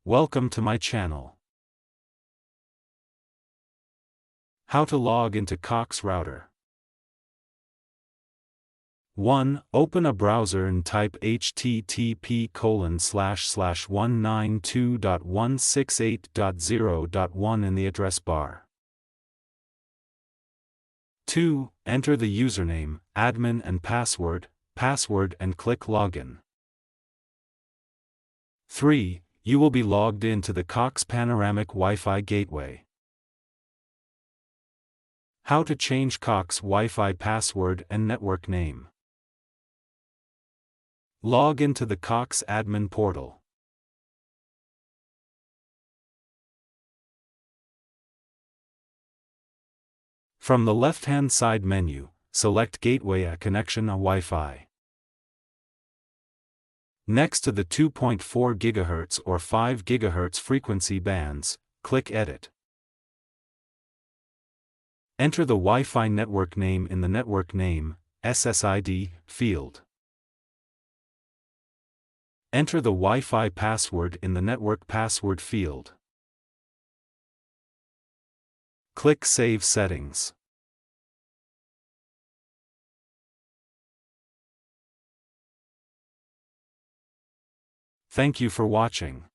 Welcome to my channel. How to log into Cox Router. 1. Open a browser and type http://192.168.0.1 in the address bar. 2. Enter the username, admin and password, and click Login. 3. You will be logged in to the Cox Panoramic Wi-Fi Gateway. How to change Cox Wi-Fi password and network name. Log into the Cox admin portal. From the left-hand side menu, select Gateway a Connection a Wi-Fi. Next to the 2.4 GHz or 5 GHz frequency bands, click Edit. Enter the Wi-Fi network name in the Network Name (SSID) field. Enter the Wi-Fi password in the Network Password field. Click Save Settings. Thank you for watching.